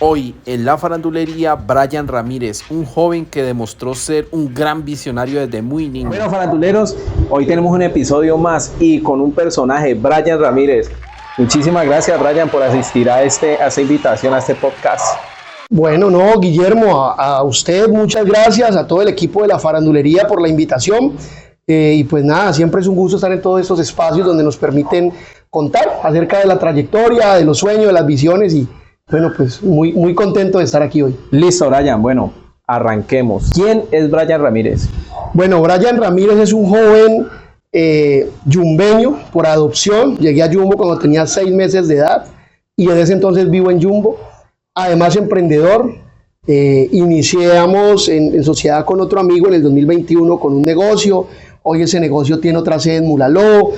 Hoy en la farandulería, Brian Ramírez, un joven que demostró ser un gran visionario desde muy niño. Bueno, faranduleros, hoy tenemos un episodio más y con un personaje, Brian Ramírez. Muchísimas gracias, Brian, por asistir a esta invitación, a este podcast. Bueno, no, Guillermo, a usted muchas gracias, a todo el equipo de la farandulería por la invitación. Y pues nada, siempre es un gusto estar en todos estos espacios donde nos permiten contar acerca de la trayectoria, de los sueños, de las visiones y bueno, pues muy contento de estar aquí hoy. Listo, Brian, bueno, arranquemos. ¿Quién es Brian Ramírez? Bueno, Brian Ramírez es un joven yumbeño por adopción. Llegué a Yumbo cuando tenía 6 meses de edad y desde ese entonces vivo en Yumbo. Además, emprendedor. Iniciamos en sociedad con otro amigo en el 2021 con un negocio. Hoy ese negocio tiene otra sede en Mulaló.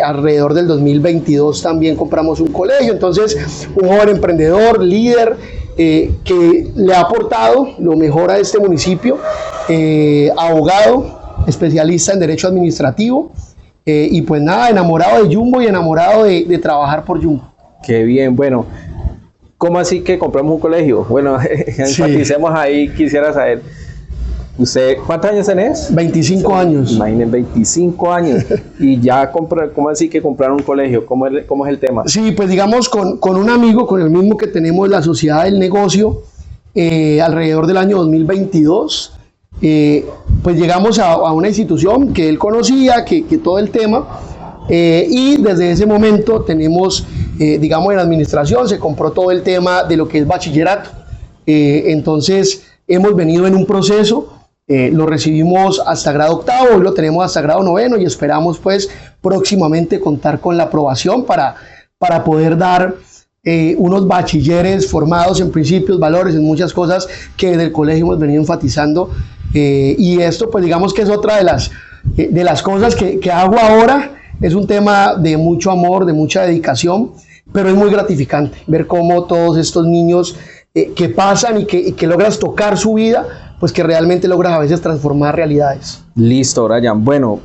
Alrededor del 2022 también compramos un colegio. Entonces, un joven emprendedor, líder, que le ha aportado lo mejor a este municipio. Abogado, especialista en Derecho Administrativo. Y pues nada, enamorado de Yumbo y enamorado de trabajar por Yumbo. Qué bien, bueno. ¿Cómo así que compramos un colegio? Bueno, enfaticemos ahí, quisiera saber. ¿Usted cuántos años tenés? 25 años. Imaginen, 25 años. Y ya ¿cómo así que compraron un colegio? ¿Cómo es el tema? Sí, pues digamos con un amigo, con el mismo que tenemos la sociedad del negocio, alrededor del año 2022, pues llegamos a una institución que él conocía, que todo el tema, y desde ese momento tenemos, digamos, en la administración se compró todo el tema de lo que es bachillerato. Entonces hemos venido en un proceso. Lo recibimos hasta grado octavo, hoy lo tenemos hasta grado noveno y esperamos pues próximamente contar con la aprobación para poder dar unos bachilleres formados en principios, valores, en muchas cosas que desde el colegio hemos venido enfatizando. Y esto pues digamos que es otra de las cosas que hago ahora. Es un tema de mucho amor, de mucha dedicación, pero es muy gratificante ver cómo todos estos niños que pasan y que logras tocar su vida, pues que realmente logras a veces transformar realidades. Listo, Brian. Bueno,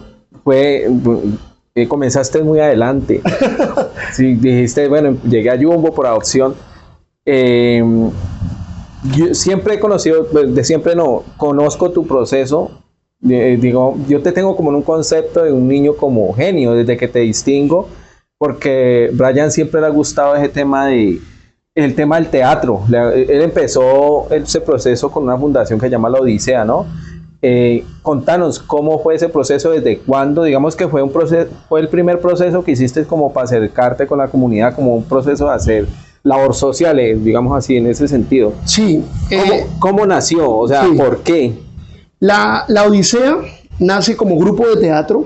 comenzaste muy adelante. Sí, dijiste, bueno, llegué a Yumbo por adopción. Yo siempre he conocido, de siempre no, conozco tu proceso. Digo, yo te tengo como en un concepto de un niño como genio, desde que te distingo, porque Brian siempre le ha gustado ese tema el tema del teatro. Él empezó ese proceso con una fundación que se llama La Odisea, ¿no? Contanos cómo fue ese proceso, desde cuándo, digamos que fue el primer proceso que hiciste como para acercarte con la comunidad, como un proceso de hacer labor social, digamos así, en ese sentido. Sí. ¿Cómo nació? O sea, sí. ¿Por qué? La Odisea nace como grupo de teatro.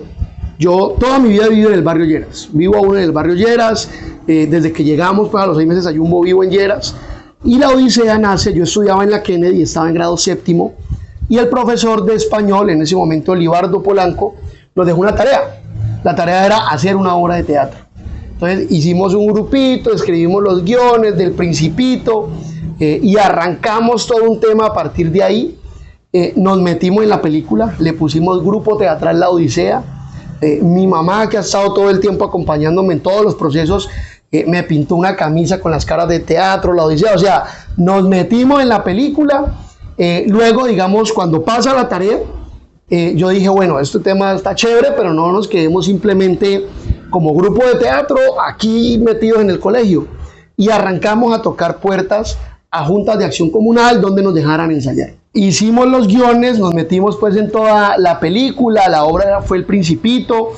Yo toda mi vida he vivido en el barrio Lleras. Vivo aún en el barrio Lleras. Desde que llegamos pues, a los 6 meses a Yumbo vivo en Lleras. Y la Odisea nace, yo estudiaba en la Kennedy, estaba en grado séptimo. Y el profesor de español, en ese momento Libardo Polanco, nos dejó una tarea. La tarea era hacer una obra de teatro. Entonces hicimos un grupito, escribimos los guiones del Principito y arrancamos todo un tema a partir de ahí. Nos metimos en la película, le pusimos Grupo Teatral La Odisea. Mi mamá, que ha estado todo el tiempo acompañándome en todos los procesos, me pintó una camisa con las caras de teatro, La Odisea. O sea, nos metimos en la película. Luego, digamos, cuando pasa la tarea, yo dije, bueno, este tema está chévere, pero no nos quedemos simplemente como grupo de teatro aquí metidos en el colegio. Y arrancamos a tocar puertas a juntas de acción comunal donde nos dejaran ensayar. Hicimos los guiones, nos metimos pues en toda la película, la obra fue El Principito.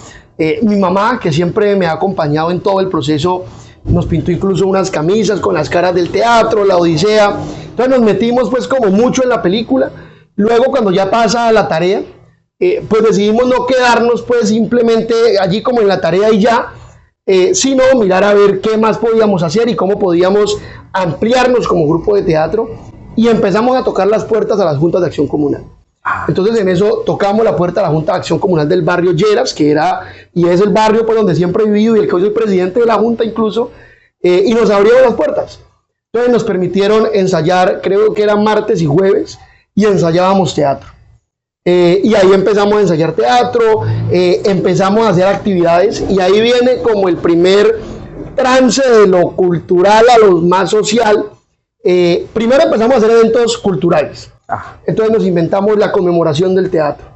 Mi mamá, que siempre me ha acompañado en todo el proceso, nos pintó incluso unas camisas con las caras del teatro, La Odisea. Entonces nos metimos pues como mucho en la película. Luego cuando ya pasa la tarea, pues decidimos no quedarnos pues simplemente allí como en la tarea y ya, sino mirar a ver qué más podíamos hacer y cómo podíamos ampliarnos como grupo de teatro. Y empezamos a tocar las puertas a las juntas de acción comunal. Entonces en eso tocamos la puerta a la Junta de Acción Comunal del barrio Lleras, que era y es el barrio pues, donde siempre he vivido y el que hoy soy presidente de la Junta incluso, y nos abrieron las puertas. Entonces nos permitieron ensayar, creo que eran martes y jueves, y ensayábamos teatro. Y ahí empezamos a ensayar teatro, empezamos a hacer actividades, y ahí viene como el primer trance de lo cultural a lo más social, Primero empezamos a hacer eventos culturales. Entonces nos inventamos la conmemoración del teatro.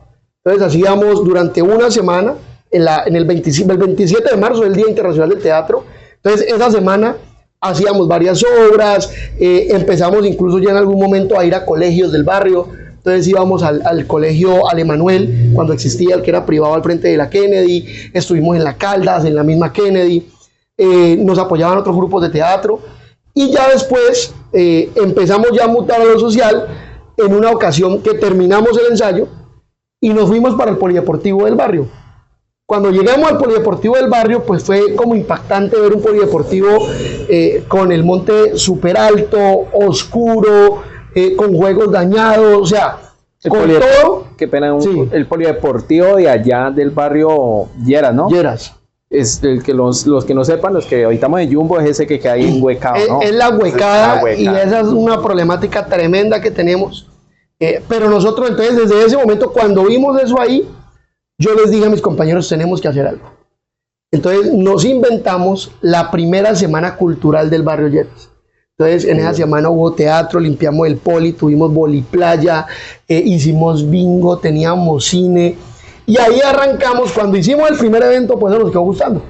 Entonces hacíamos durante una semana, el 27 de marzo, el Día Internacional del Teatro. Entonces esa semana hacíamos varias obras, empezamos incluso ya en algún momento a ir a colegios del barrio. Entonces íbamos al colegio Alemanuel, cuando existía, el que era privado al frente de la Kennedy. Estuvimos en la Caldas, en la misma Kennedy. Nos apoyaban otros grupos de teatro. Y ya después empezamos ya a mutar a lo social en una ocasión que terminamos el ensayo y nos fuimos para el polideportivo del barrio. Cuando llegamos al polideportivo del barrio, pues fue como impactante ver un polideportivo con el monte súper alto, oscuro, con juegos dañados, o sea, con todo. Qué pena, Sí. el polideportivo de allá del barrio Lleras, ¿no? Lleras. Es el que los que no sepan, los que habitamos en Jumbo, es ese que queda ahí enhuecado, ¿no? Es la huecada, Es la huecada. y esa es una problemática tremenda que tenemos. Pero nosotros entonces desde ese momento, cuando vimos eso ahí, yo les dije a mis compañeros, tenemos que hacer algo. Entonces nos inventamos la primera semana cultural del barrio Lleras. Entonces en esa semana hubo teatro, limpiamos el poli, tuvimos voliplaya, hicimos bingo, teníamos cine. Y ahí arrancamos. Cuando hicimos el primer evento, pues nos quedó gustando.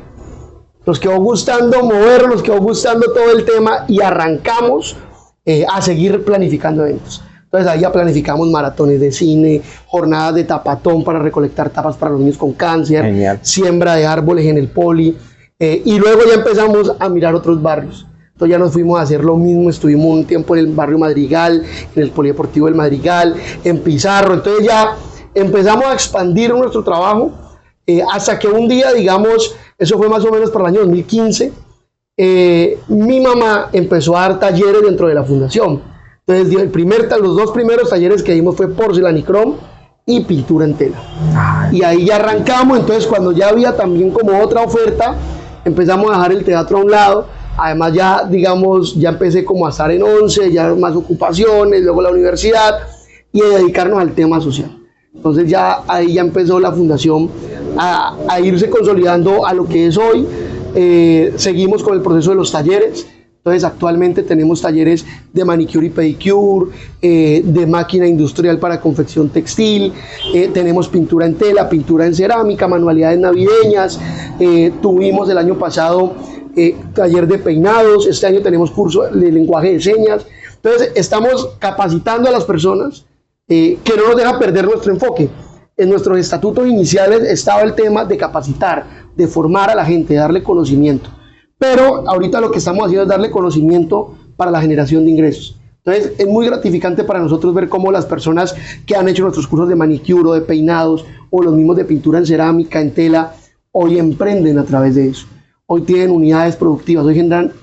Nos quedó gustando movernos, nos quedó gustando todo el tema y arrancamos a seguir planificando eventos. Entonces ahí ya planificamos maratones de cine, jornadas de tapatón para recolectar tapas para los niños con cáncer, Genial. siembra de árboles en el poli, y luego ya empezamos a mirar otros barrios. Entonces ya nos fuimos a hacer lo mismo, estuvimos un tiempo en el barrio Madrigal, en el polideportivo del Madrigal, en Pizarro. Entonces ya empezamos a expandir nuestro trabajo hasta que un día, digamos, eso fue más o menos para el año 2015, mi mamá empezó a dar talleres dentro de la fundación. Entonces los dos primeros talleres que dimos fue porcelanicrón y pintura en tela. Y ahí ya arrancamos. Entonces cuando ya había también como otra oferta, empezamos a dejar el teatro a un lado. Además ya, digamos, ya empecé como a estar en 11, ya más ocupaciones, luego la universidad, y a dedicarnos al tema social. Entonces ya ahí ya empezó la fundación a irse consolidando a lo que es hoy. Seguimos con el proceso de los talleres. Entonces actualmente tenemos talleres de manicure y pedicure, de máquina industrial para confección textil, tenemos pintura en tela, pintura en cerámica, manualidades navideñas, tuvimos el año pasado taller de peinados, este año tenemos curso de lenguaje de señas. Entonces estamos capacitando a las personas, que no nos deja perder nuestro enfoque. En nuestros estatutos iniciales estaba el tema de capacitar, de formar a la gente, de darle conocimiento. Pero ahorita lo que estamos haciendo es darle conocimiento para la generación de ingresos. Entonces es muy gratificante para nosotros ver cómo las personas que han hecho nuestros cursos de manicure o de peinados o los mismos de pintura en cerámica, en tela, hoy emprenden a través de eso. Hoy tienen unidades productivas, hoy generan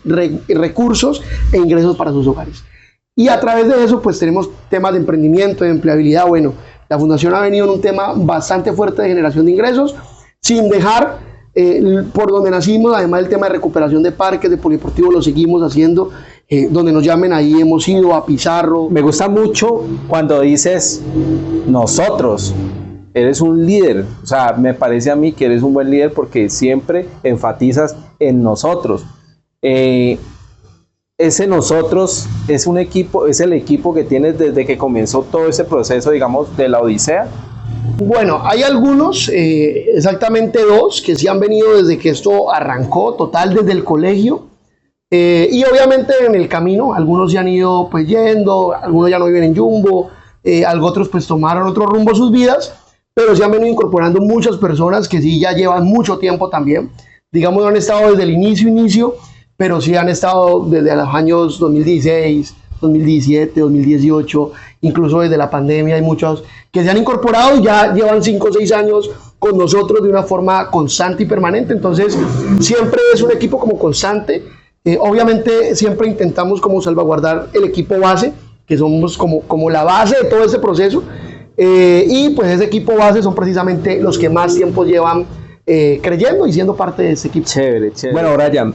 recursos e ingresos para sus hogares. Y a través de eso pues tenemos temas de emprendimiento, de empleabilidad. Bueno, la fundación ha venido en un tema bastante fuerte de generación de ingresos, sin dejar por donde nacimos. Además el tema de recuperación de parques, de polideportivo, lo seguimos haciendo. Donde nos llamen, ahí hemos ido a Pizarro. Me gusta mucho cuando dices nosotros. Eres un líder, o sea, me parece a mí que eres un buen líder porque siempre enfatizas en nosotros. Ese nosotros es un equipo, es el equipo que tienes desde que comenzó todo ese proceso, digamos, de la Odisea. Bueno, hay algunos, exactamente 2, que sí han venido desde que esto arrancó, total desde el colegio. Y obviamente en el camino, algunos se han ido pues yendo, algunos ya no viven en Jumbo, otros pues tomaron otro rumbo sus vidas, pero se han venido incorporando muchas personas que sí ya llevan mucho tiempo también. Digamos, no han estado desde el inicio, pero sí han estado desde los años 2016, 2017, 2018, incluso desde la pandemia. Hay muchos que se han incorporado y ya llevan 5 o 6 años con nosotros de una forma constante y permanente. Entonces siempre es un equipo como constante. Obviamente siempre intentamos como salvaguardar el equipo base, que somos como la base de todo ese proceso, y pues ese equipo base son precisamente los que más tiempo llevan creyendo y siendo parte de ese equipo. Chévere, chévere. Bueno, Brian,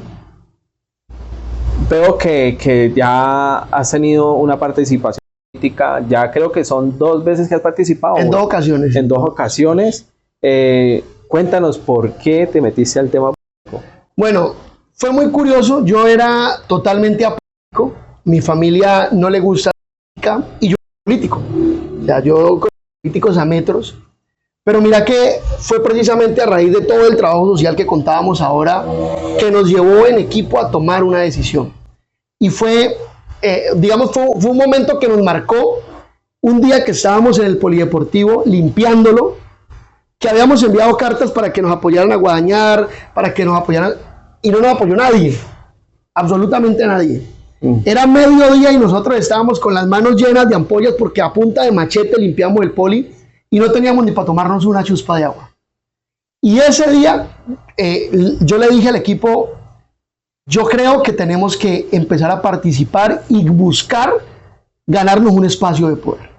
veo que ya has tenido una participación política, ya creo que son 2 veces que has participado. En 2 ocasiones. En 2 ocasiones. Cuéntanos por qué te metiste al tema político. Bueno, fue muy curioso. Yo era totalmente apolítico. mi familia no le gusta la política y yo soy político. O sea, yo con políticos a metros. Pero mira que fue precisamente a raíz de todo el trabajo social que contábamos ahora que nos llevó en equipo a tomar una decisión. Y fue, digamos, fue un momento que nos marcó un día que estábamos en el polideportivo limpiándolo, que habíamos enviado cartas para que nos apoyaran a Guadañar, para que nos apoyaran, y no nos apoyó nadie, absolutamente nadie. Era mediodía y nosotros estábamos con las manos llenas de ampollas porque a punta de machete limpiamos el poli y no teníamos ni para tomarnos una chuspa de agua. Y ese día yo le dije al equipo, yo creo que tenemos que empezar a participar y buscar ganarnos un espacio de poder.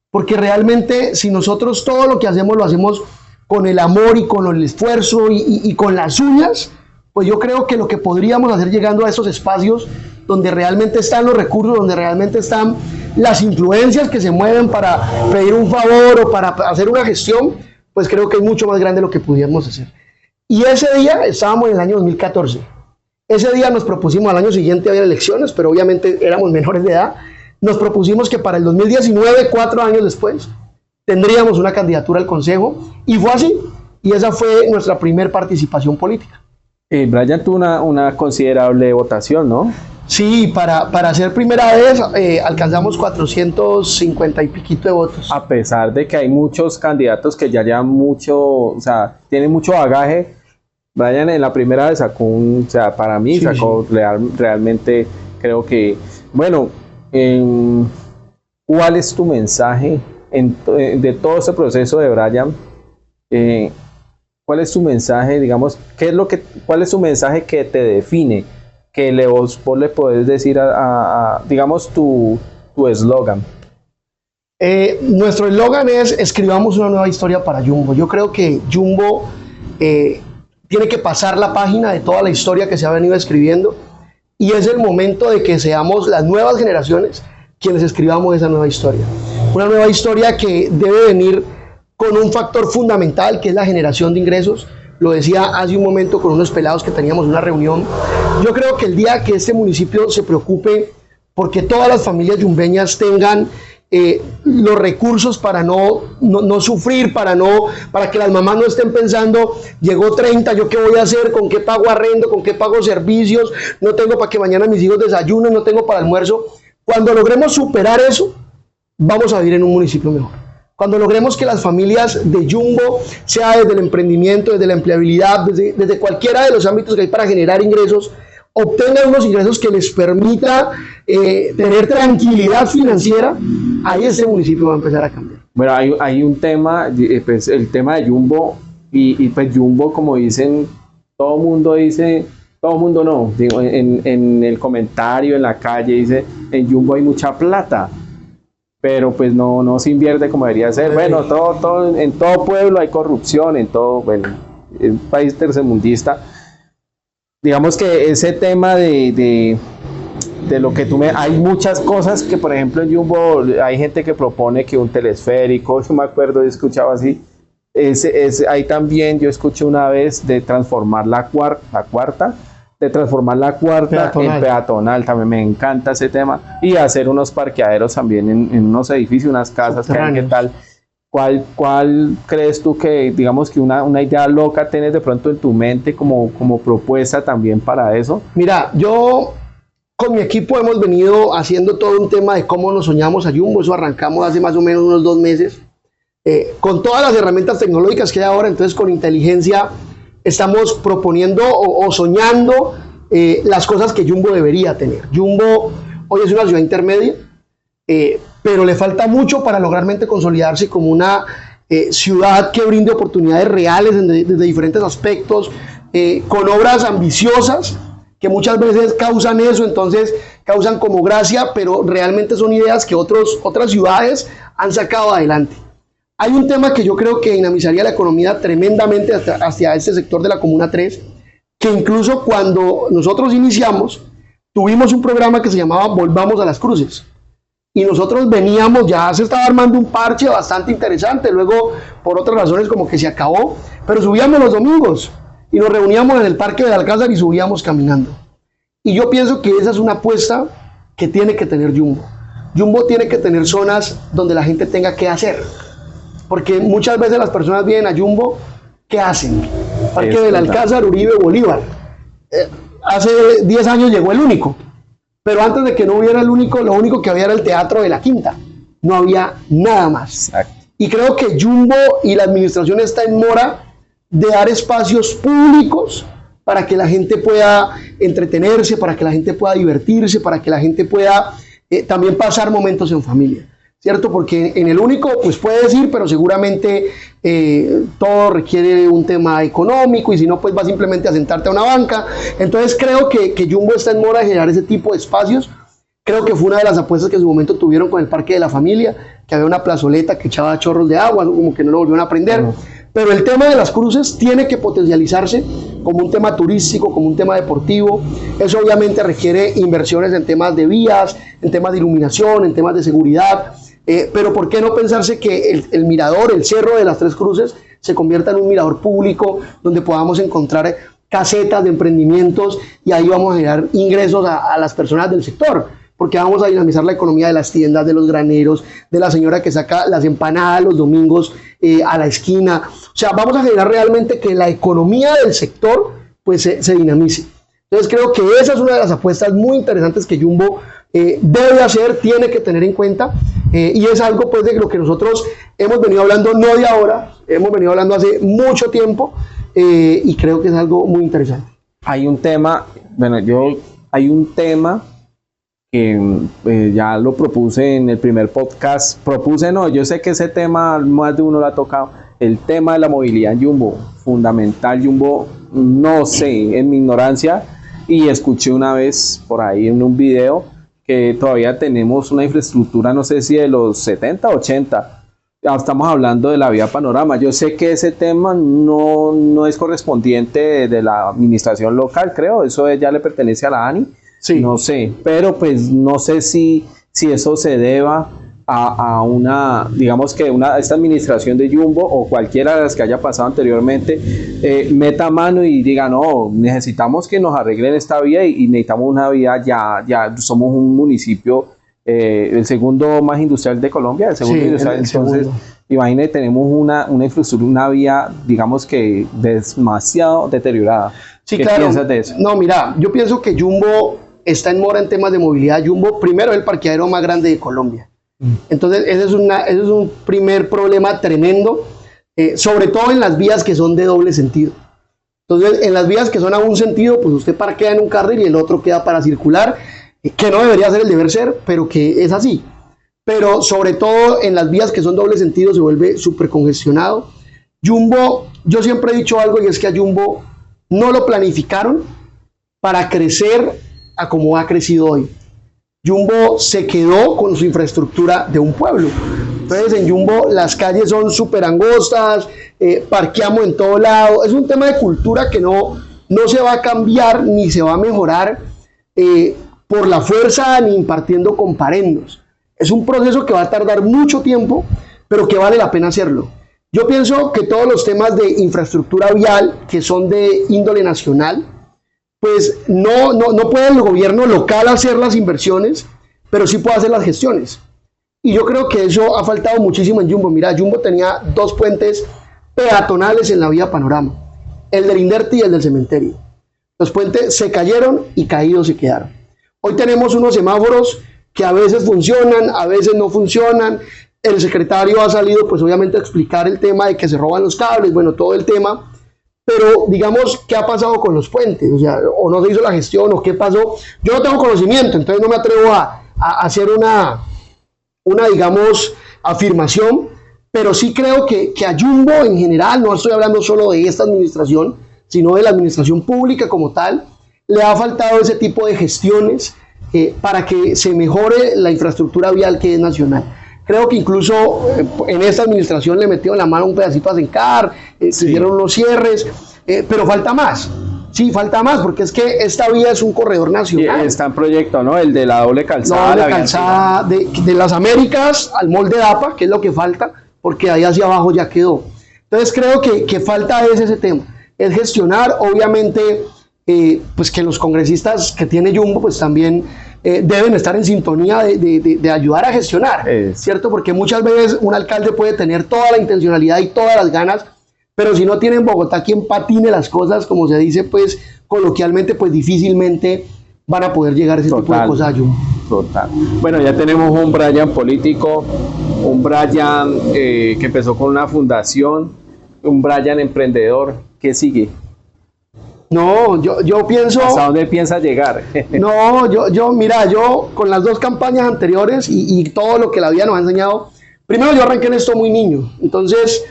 Porque realmente si nosotros todo lo que hacemos lo hacemos con el amor y con el esfuerzo y con las uñas, pues yo creo que lo que podríamos hacer llegando a esos espacios donde realmente están los recursos, donde realmente están las influencias que se mueven para pedir un favor o para hacer una gestión, pues creo que es mucho más grande lo que pudiéramos hacer. Y ese día estábamos en el año 2014. Ese día nos propusimos, al año siguiente había elecciones, pero obviamente éramos menores de edad. Nos propusimos que para el 2019, 4 años después, tendríamos una candidatura al Consejo, y fue así. Y esa fue nuestra primera participación política. Brian tuvo una considerable votación, ¿no? Sí, para ser primera vez alcanzamos 450 y piquito de votos. A pesar de que hay muchos candidatos que ya llevan mucho, o sea, tienen mucho bagaje, Brian en la primera vez sacó o sea, para mí sacó realmente, creo que, bueno, ¿cuál es tu mensaje de todo este proceso de Brian? ¿Cuál es tu mensaje, digamos, cuál es tu mensaje que te define? Que vos le podés decir digamos, tu eslogan. Nuestro eslogan es: escribamos una nueva historia para Jumbo. Yo creo que Jumbo tiene que pasar la página de toda la historia que se ha venido escribiendo, y es el momento de que seamos las nuevas generaciones quienes escribamos esa nueva historia. Una nueva historia que debe venir con un factor fundamental, que es la generación de ingresos. Lo decía hace un momento con unos pelados que teníamos una reunión. Yo creo que el día que este municipio se preocupe porque todas las familias yumbeñas tengan los recursos para no sufrir, para que las mamás no estén pensando, llegó 30, ¿yo qué voy a hacer? ¿Con qué pago arrendo? ¿Con qué pago servicios? No tengo para que mañana mis hijos desayunen, no tengo para almuerzo. Cuando logremos superar eso, vamos a vivir en un municipio mejor. Cuando logremos que las familias de Jumbo, sea desde el emprendimiento, desde la empleabilidad, desde cualquiera de los ámbitos que hay para generar ingresos, obtengan unos ingresos que les permita tener tranquilidad financiera, ahí ese municipio va a empezar a cambiar. Bueno, hay un tema, pues, el tema de Jumbo, y pues Jumbo, como dicen, todo mundo no, digo, en el comentario, en la calle, dice, en Jumbo hay mucha plata, pero pues no se invierte como debería ser. Bueno, en todo pueblo hay corrupción, en todo, bueno, es un país tercermundista. Digamos que ese tema de lo que hay muchas cosas que, por ejemplo, en Jumbo hay gente que propone que un telesférico, yo me acuerdo, he escuchado así, ahí también yo escuché una vez de transformar la cuarta en peatonal, también me encanta ese tema, y hacer unos parqueaderos también en unos edificios, unas casas, ¿qué tal? ¿Cuál crees tú que, digamos, que una idea loca tienes de pronto en tu mente como propuesta también para eso? Mira, yo con mi equipo hemos venido haciendo todo un tema de cómo nos soñamos a Jumbo. Eso arrancamos hace más o menos unos 2 meses, con todas las herramientas tecnológicas que hay ahora. Entonces, con inteligencia estamos proponiendo o soñando las cosas que Jumbo debería tener. Jumbo hoy es una ciudad intermedia, pero le falta mucho para lograrmente consolidarse como una ciudad que brinde oportunidades reales desde diferentes aspectos, con obras ambiciosas que muchas veces causan eso, entonces causan como gracia, pero realmente son ideas que otras ciudades han sacado adelante. Hay un tema que yo creo que dinamizaría la economía tremendamente hacia este sector de la Comuna 3, que incluso cuando nosotros iniciamos, tuvimos un programa que se llamaba Volvamos a las Cruces. Y nosotros veníamos, ya se estaba armando un parche bastante interesante, luego por otras razones como que se acabó, pero subíamos los domingos y nos reuníamos en el Parque de Alcázar y subíamos caminando. Y yo pienso que esa es una apuesta que tiene que tener Jumbo. Jumbo tiene que tener zonas donde la gente tenga que hacer, porque muchas veces las personas vienen a Jumbo, ¿qué hacen? Parque del Alcázar, Uribe, Bolívar. Hace 10 años llegó el único, pero antes de que no hubiera el único, lo único que había era el Teatro de la Quinta, no había nada más. Exacto. Y creo que Jumbo y la administración está en mora de dar espacios públicos para que la gente pueda entretenerse, para que la gente pueda divertirse, para que la gente pueda también pasar momentos en familia, ¿cierto? Porque en el único, pues puedes ir, pero seguramente todo requiere un tema económico, y si no, pues vas simplemente a sentarte a una banca. Entonces creo que Jumbo está en mora de generar ese tipo de espacios. Creo que fue una de las apuestas que en su momento tuvieron con el Parque de la Familia, que había una plazoleta que echaba chorros de agua, como que no lo volvieron a aprender. Pero el tema de las cruces tiene que potencializarse como un tema turístico, como un tema deportivo. Eso obviamente requiere inversiones en temas de vías, en temas de iluminación, en temas de seguridad. Pero ¿por qué no pensarse que el mirador, el cerro de las Tres Cruces, se convierta en un mirador público donde podamos encontrar casetas de emprendimientos, y ahí vamos a generar ingresos a las personas del sector? Porque vamos a dinamizar la economía de las tiendas, de los graneros, de la señora que saca las empanadas los domingos a la esquina. O sea, vamos a generar realmente que la economía del sector pues se dinamice. Entonces creo que esa es una de las apuestas muy interesantes que Jumbo debe hacer, tiene que tener en cuenta, y es algo pues de lo que nosotros hemos venido hablando no de ahora, hemos venido hablando hace mucho tiempo, y creo que es algo muy interesante. Hay un tema, hay un tema que ya lo propuse en el primer podcast. Yo sé que ese tema más de uno lo ha tocado, el tema de la movilidad en Jumbo, fundamental. Jumbo, no sé, en mi ignorancia, y escuché una vez por ahí en un video que todavía tenemos una infraestructura, no sé si de los 70, 80, estamos hablando de la vía Panorama. Yo sé que ese tema no es correspondiente de la administración local, creo, eso ya le pertenece a la ANI. Sí. No sé, pero pues no sé si eso se deba a una, digamos que esta administración de Jumbo o cualquiera de las que haya pasado anteriormente meta mano y diga, no, necesitamos que nos arreglen esta vía, y necesitamos una vía, ya somos un municipio, el segundo más industrial de Colombia, el segundo industrial, entonces imagínate, tenemos una infraestructura, una vía, digamos que demasiado deteriorada. Sí, ¿Qué claro. piensas de eso? No, mira, yo pienso que Jumbo está en mora en temas de movilidad. Jumbo, primero, es el parqueadero más grande de Colombia. Entonces, ese es un primer problema tremendo, sobre todo en las vías que son de doble sentido. Entonces, en las vías que son a un sentido, pues usted parquea en un carril y el otro queda para circular, que no debería ser el deber ser, pero que es así. Pero sobre todo en las vías que son doble sentido se vuelve súper congestionado. Jumbo, yo siempre he dicho algo, y es que a Jumbo no lo planificaron para crecer a como ha crecido hoy. Jumbo se quedó con su infraestructura de un pueblo. Entonces en Jumbo las calles son súper angostas, parqueamos en todo lado. Es un tema de cultura que no se va a cambiar ni se va a mejorar por la fuerza ni impartiendo comparendos. Es un proceso que va a tardar mucho tiempo, pero que vale la pena hacerlo. Yo pienso que todos los temas de infraestructura vial que son de índole nacional, pues no puede el gobierno local hacer las inversiones, pero sí puede hacer las gestiones. Y yo creo que eso ha faltado muchísimo en Jumbo. Mira, Jumbo tenía 2 puentes peatonales en la vía Panorama, el del Inderti y el del Cementerio. Los puentes se cayeron y caídos se quedaron. Hoy tenemos unos semáforos que a veces funcionan, a veces no funcionan. El secretario ha salido, pues obviamente, a explicar el tema de que se roban los cables, bueno, todo el tema. Pero, digamos, ¿qué ha pasado con los puentes? O sea, o no se hizo la gestión, o qué pasó. Yo no tengo conocimiento, entonces no me atrevo a hacer una, digamos, afirmación, pero sí creo que a Jumbo en general, no estoy hablando solo de esta administración, sino de la administración pública como tal, le ha faltado ese tipo de gestiones para que se mejore la infraestructura vial que es nacional. Creo que incluso en esta administración le metieron la mano un pedacito a Sencar, hicieron los cierres, pero falta más. Sí, falta más, porque es que esta vía es un corredor nacional. Está en proyecto, ¿no? El de la doble calzada. La doble calzada de las Américas al Mall de Dapa, que es lo que falta, porque ahí hacia abajo ya quedó. Entonces creo que falta ese tema. Es gestionar, obviamente, pues que los congresistas que tiene Jumbo, pues también deben estar en sintonía de ayudar a gestionar, ¿cierto? Porque muchas veces un alcalde puede tener toda la intencionalidad y todas las ganas, pero si no tiene en Bogotá quien patine las cosas, como se dice pues coloquialmente, pues difícilmente van a poder llegar a ese tipo de cosas. Total. Bueno, ya tenemos un Brian político, un Brian que empezó con una fundación, un Brian emprendedor. ¿Qué sigue? No, yo pienso... ¿Hasta dónde piensa llegar? No, mira, yo con las 2 campañas anteriores y todo lo que la vida nos ha enseñado, primero yo arranqué en esto muy niño, entonces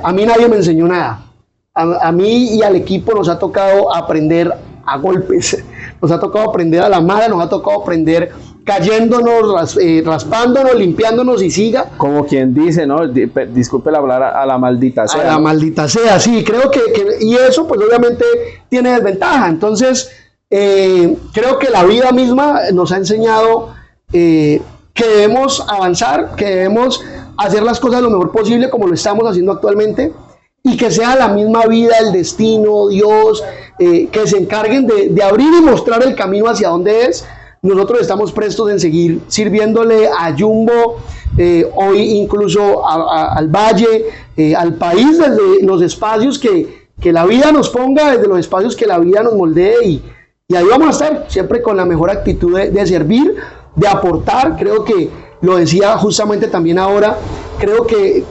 a mí nadie me enseñó nada. A mí y al equipo nos ha tocado aprender a golpes, nos ha tocado aprender a la mala, nos ha tocado aprender cayéndonos, raspándonos, limpiándonos y siga. Como quien dice, ¿no? Disculpe la palabra, a la maldita sea. A la maldita sea, sí, creo que y eso pues obviamente tiene desventaja. Entonces, creo que la vida misma nos ha enseñado que debemos avanzar, que debemos hacer las cosas lo mejor posible como lo estamos haciendo actualmente, y que sea la misma vida, el destino, Dios, que se encarguen de abrir y mostrar el camino hacia dónde es. Nosotros estamos prestos en seguir sirviéndole a Jumbo, hoy incluso al Valle, al país, desde los espacios que la vida nos ponga, desde los espacios que la vida nos moldee, y ahí vamos a estar, siempre con la mejor actitud de servir, de aportar. Creo que, lo decía justamente también ahora, creo que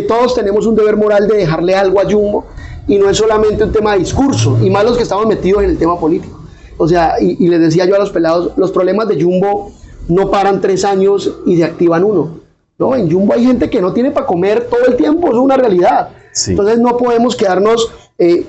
todos tenemos un deber moral de dejarle algo a Jumbo, y no es solamente un tema de discurso, y más los que estamos metidos en el tema político. O sea, y les decía yo a los pelados, los problemas de Jumbo no paran 3 años y se activan 1. ¿No? En Jumbo hay gente que no tiene para comer todo el tiempo, es una realidad. Sí. Entonces no podemos quedarnos,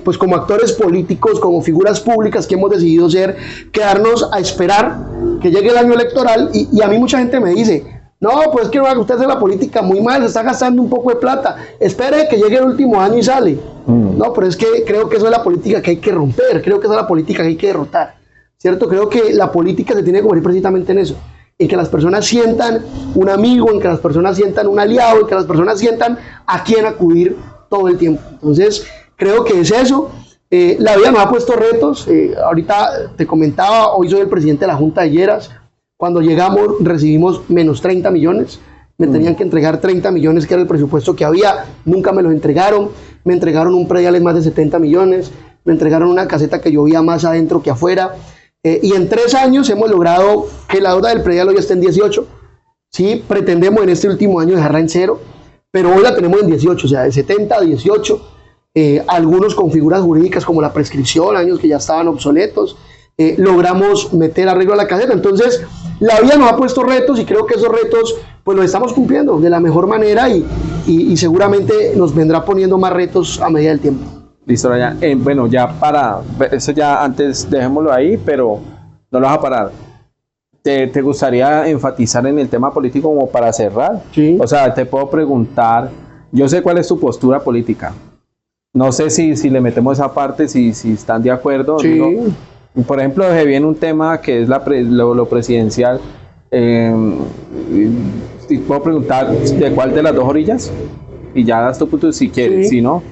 pues como actores políticos, como figuras públicas que hemos decidido ser, quedarnos a esperar que llegue el año electoral, y a mí mucha gente me dice, no, pues es que usted hace la política muy mal, se está gastando un poco de plata, espere que llegue el último año y sale. No, pero es que creo que eso es la política que hay que romper, creo que esa es la política que hay que derrotar, ¿cierto? Creo que la política se tiene que convertir precisamente en eso, en que las personas sientan un amigo, en que las personas sientan un aliado, en que las personas sientan a quién acudir todo el tiempo. Entonces, creo que es eso. La vida nos ha puesto retos. Ahorita te comentaba, hoy soy el presidente de la Junta de Lleras. Cuando llegamos recibimos menos 30 millones. Me tenían que entregar 30 millones, que era el presupuesto que había. Nunca me los entregaron. Me entregaron un predial de más de 70 millones. Me entregaron una caseta que llovía más adentro que afuera. Y en 3 años hemos logrado que la deuda del predial hoy esté en 18. ¿Sí? Pretendemos en este último año dejarla en 0, pero hoy la tenemos en 18, o sea, de 70 a 18. Algunos con figuras jurídicas como la prescripción, años que ya estaban obsoletos. Logramos meter arreglo a la caseta. Entonces, la vida nos ha puesto retos, y creo que esos retos pues los estamos cumpliendo de la mejor manera, y seguramente nos vendrá poniendo más retos a medida del tiempo. Listo, Brian. Bueno, ya para eso, ya antes dejémoslo ahí, pero no lo vas a parar. ¿Te gustaría enfatizar en el tema político como para cerrar? Sí. O sea, te puedo preguntar, yo sé cuál es tu postura política. No sé si le metemos esa parte, si están de acuerdo. Sí. Digo, por ejemplo, se viene un tema que es lo presidencial. ¿Puedo preguntar de cuál de las 2 orillas? Y ya das tu punto si quieres, sí. Si no,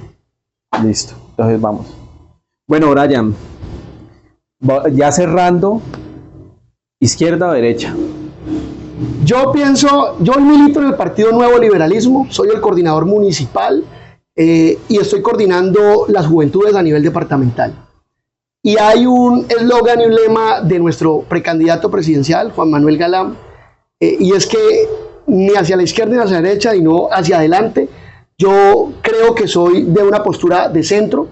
listo. Entonces vamos. Bueno, Brian, ya cerrando, ¿izquierda o derecha? Yo milito en el Partido Nuevo Liberalismo, soy el coordinador municipal, y estoy coordinando las juventudes a nivel departamental. Y hay un eslogan y un lema de nuestro precandidato presidencial, Juan Manuel Galán, y es que ni hacia la izquierda ni hacia la derecha, sino hacia adelante. Yo creo que soy de una postura de centro,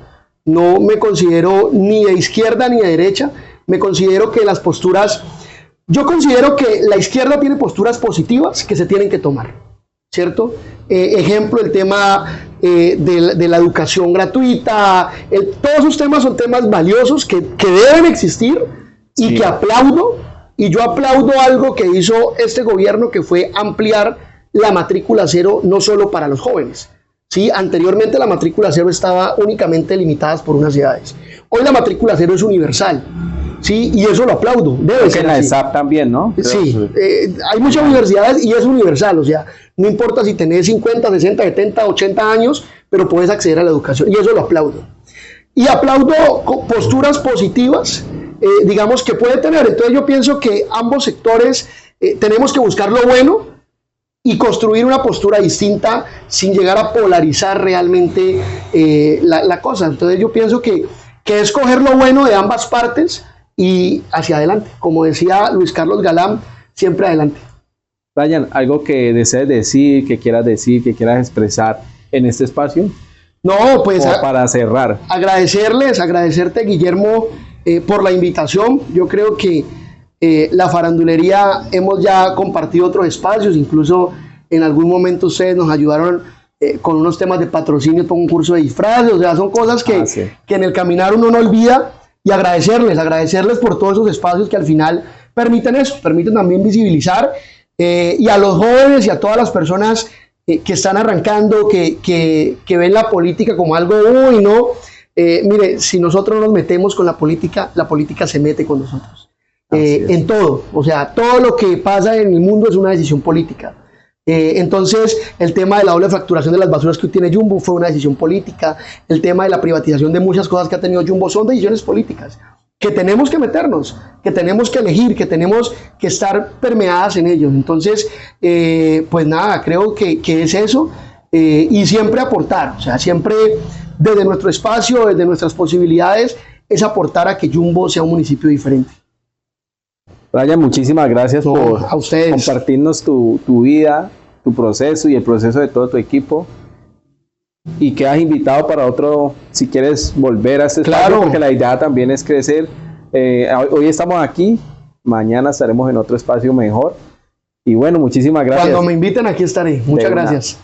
no me considero ni de izquierda ni de derecha, me considero que yo considero que la izquierda tiene posturas positivas que se tienen que tomar, ¿cierto? Ejemplo, el tema de la educación gratuita, todos esos temas son temas valiosos que deben existir, y sí, que aplaudo, y yo aplaudo algo que hizo este gobierno, que fue ampliar la matrícula 0 no solo para los jóvenes. ¿Sí? Anteriormente la matrícula 0 estaba únicamente limitada por unas edades. Hoy la matrícula 0 es universal. Sí, y eso lo aplaudo. Debe ser en la ESAP también, ¿no? Sí, hay muchas universidades y es universal, o sea, no importa si tenés 50, 60, 70, 80 años, pero puedes acceder a la educación, y eso lo aplaudo. Y aplaudo posturas positivas digamos, que puede tener. Entonces yo pienso que ambos sectores tenemos que buscar lo bueno y construir una postura distinta sin llegar a polarizar realmente la cosa. Entonces yo pienso que es coger lo bueno de ambas partes y hacia adelante. Como decía Luis Carlos Galán, siempre adelante. Brian, ¿algo que desees decir, que quieras expresar en este espacio? No, pues para cerrar. Agradecerte, Guillermo, por la invitación. Yo creo que la farandulería hemos ya compartido otros espacios, incluso en algún momento ustedes nos ayudaron con unos temas de patrocinio para un curso de disfraces. O sea, son cosas que en el caminar uno no olvida, y agradecerles por todos esos espacios que al final permiten eso, permiten también visibilizar, y a los jóvenes y a todas las personas que están arrancando, que ven la política como algo, uy, no, mire, si nosotros nos metemos con la política se mete con nosotros. En todo, o sea, todo lo que pasa en el mundo es una decisión política. Entonces, el tema de la doble facturación de las basuras que tiene Jumbo fue una decisión política. El tema de la privatización de muchas cosas que ha tenido Jumbo son decisiones políticas que tenemos que meternos, que tenemos que elegir, que tenemos que estar permeadas en ellos. Entonces, pues nada, creo que es eso, y siempre aportar, o sea, siempre desde nuestro espacio, desde nuestras posibilidades, es aportar a que Jumbo sea un municipio diferente. Brian, muchísimas gracias por a ustedes compartirnos tu vida, tu proceso y el proceso de todo tu equipo. Y quedas invitado para otro, si quieres volver a este espacio, porque la idea también es crecer. Hoy estamos aquí, mañana estaremos en otro espacio mejor. Y bueno, muchísimas gracias. Cuando me inviten, aquí estaré. Muchas gracias.